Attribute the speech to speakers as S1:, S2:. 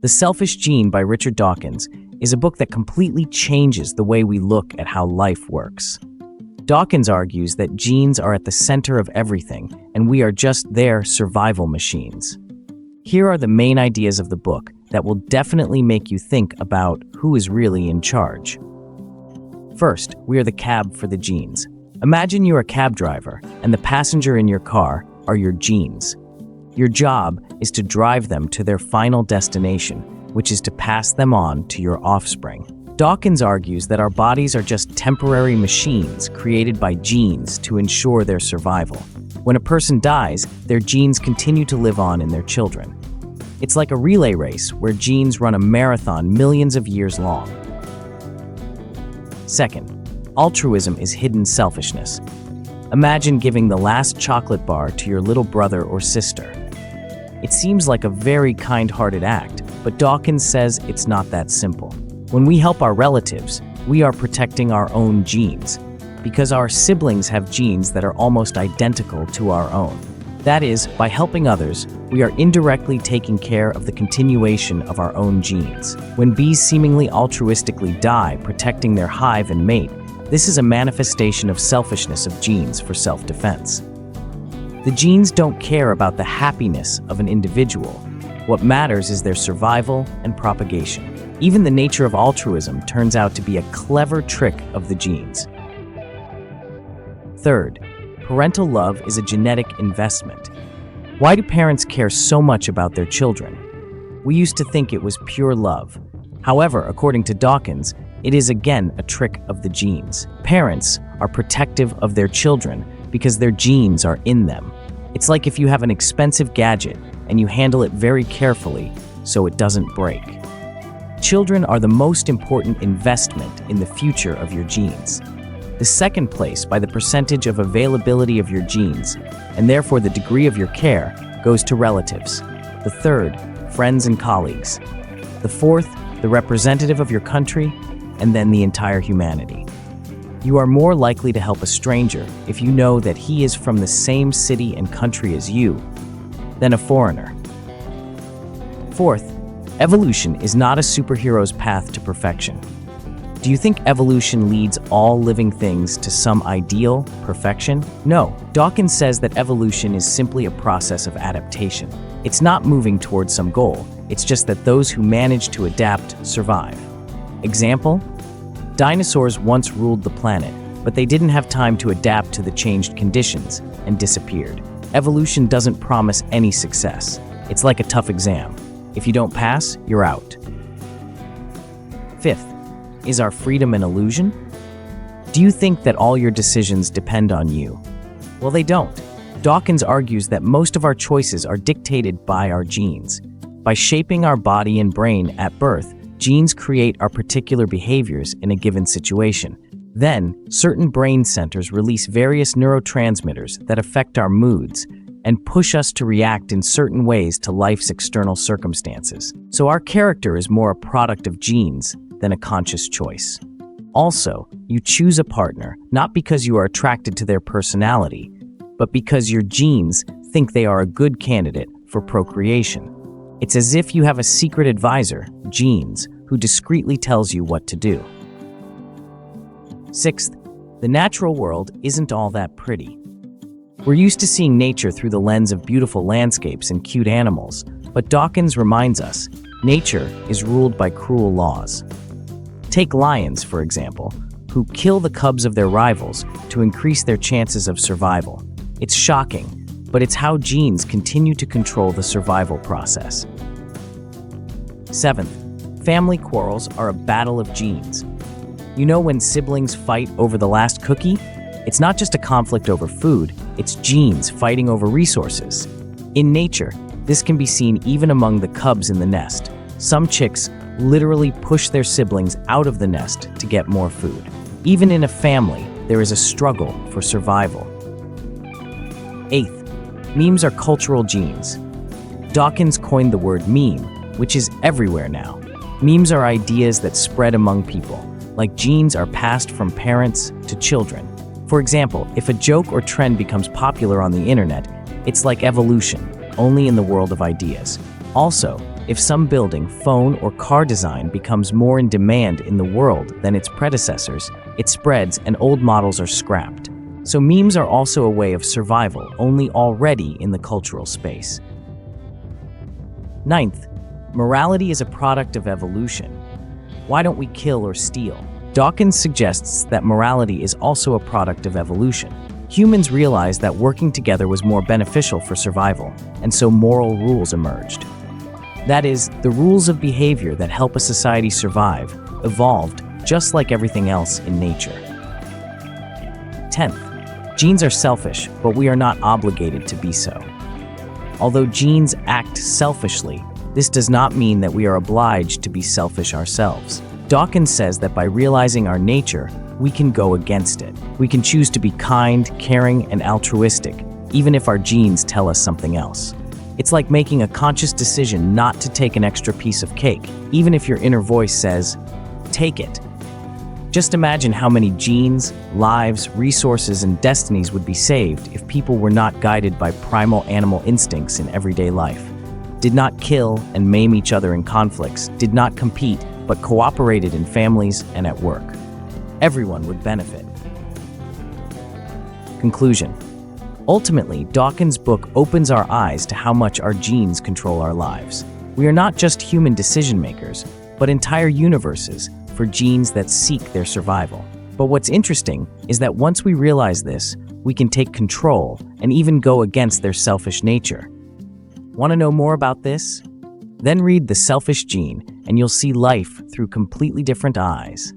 S1: The Selfish Gene by Richard Dawkins is a book that completely changes the way we look at how life works. Dawkins argues that genes are at the center of everything, and we are just their survival machines. Here are the main ideas of the book that will definitely make you think about who is really in charge. First, we are the cab for the genes. Imagine you're a cab driver, and the passenger in your car are your genes. Your job is to drive them to their final destination, which is to pass them on to your offspring. Dawkins argues that our bodies are just temporary machines created by genes to ensure their survival. When a person dies, their genes continue to live on in their children. It's like a relay race where genes run a marathon millions of years long. Second, altruism is hidden selfishness. Imagine giving the last chocolate bar to your little brother or sister. It seems like a very kind-hearted act, but Dawkins says it's not that simple. When we help our relatives, we are protecting our own genes, because our siblings have genes that are almost identical to our own. That is, by helping others, we are indirectly taking care of the continuation of our own genes. When bees seemingly altruistically die protecting their hive and mate, this is a manifestation of selfishness of genes for self-defense. The genes don't care about the happiness of an individual. What matters is their survival and propagation. Even the nature of altruism turns out to be a clever trick of the genes. Third, parental love is a genetic investment. Why do parents care so much about their children? We used to think it was pure love. However, according to Dawkins, it is again a trick of the genes. Parents are protective of their children because their genes are in them. It's like if you have an expensive gadget and you handle it very carefully so it doesn't break. Children are the most important investment in the future of your genes. The second place by the percentage of availability of your genes, and therefore the degree of your care, goes to relatives. The third, friends and colleagues. The fourth, the representative of your country, and then the entire humanity. You are more likely to help a stranger if you know that he is from the same city and country as you than a foreigner. Fourth, evolution is not a superhero's path to perfection. Do you think evolution leads all living things to some ideal perfection? No. Dawkins says that evolution is simply a process of adaptation. It's not moving towards some goal. It's just that those who manage to adapt survive. Example? Dinosaurs once ruled the planet, but they didn't have time to adapt to the changed conditions and disappeared. Evolution doesn't promise any success. It's like a tough exam. If you don't pass, you're out. Fifth, is our freedom an illusion? Do you think that all your decisions depend on you? Well, they don't. Dawkins argues that most of our choices are dictated by our genes. By shaping our body and brain at birth, genes create our particular behaviors in a given situation. Then, certain brain centers release various neurotransmitters that affect our moods and push us to react in certain ways to life's external circumstances. So our character is more a product of genes than a conscious choice. Also, you choose a partner not because you are attracted to their personality, but because your genes think they are a good candidate for procreation. It's as if you have a secret advisor, genes, who discreetly tells you what to do. Sixth, the natural world isn't all that pretty. We're used to seeing nature through the lens of beautiful landscapes and cute animals, but Dawkins reminds us, nature is ruled by cruel laws. Take lions, for example, who kill the cubs of their rivals to increase their chances of survival. It's shocking, but it's how genes continue to control the survival process. Seventh, family quarrels are a battle of genes. You know when siblings fight over the last cookie? It's not just a conflict over food, it's genes fighting over resources. In nature, this can be seen even among the cubs in the nest. Some chicks literally push their siblings out of the nest to get more food. Even in a family, there is a struggle for survival. Eighth, memes are cultural genes. Dawkins coined the word meme, which is everywhere now. Memes are ideas that spread among people, like genes are passed from parents to children. For example, if a joke or trend becomes popular on the internet, it's like evolution, only in the world of ideas. Also, If some building, phone, or car design becomes more in demand in the world than its predecessors, it spreads and old models are scrapped. So memes are also a way of survival, only already in the cultural space. Ninth, morality is a product of evolution. Why don't we kill or steal? Dawkins suggests that morality is also a product of evolution. Humans realized that working together was more beneficial for survival, and so moral rules emerged. That is, the rules of behavior that help a society survive evolved just like everything else in nature. 10th, genes are selfish, but we are not obligated to be so. Although genes act selfishly, this does not mean that we are obliged to be selfish ourselves. Dawkins says that by realizing our nature, we can go against it. We can choose to be kind, caring, and altruistic, even if our genes tell us something else. It's like making a conscious decision not to take an extra piece of cake, even if your inner voice says, "Take it." Just imagine how many genes, lives, resources, and destinies would be saved if people were not guided by primal animal instincts in everyday life, did not kill and maim each other in conflicts, did not compete, but cooperated in families and at work. Everyone would benefit. Conclusion. Ultimately, Dawkins' book opens our eyes to how much our genes control our lives. We are not just human decision makers, but entire universes for genes that seek their survival. But what's interesting is that once we realize this, we can take control and even go against their selfish nature. Want to know more about this? Then read The Selfish Gene, and you'll see life through completely different eyes.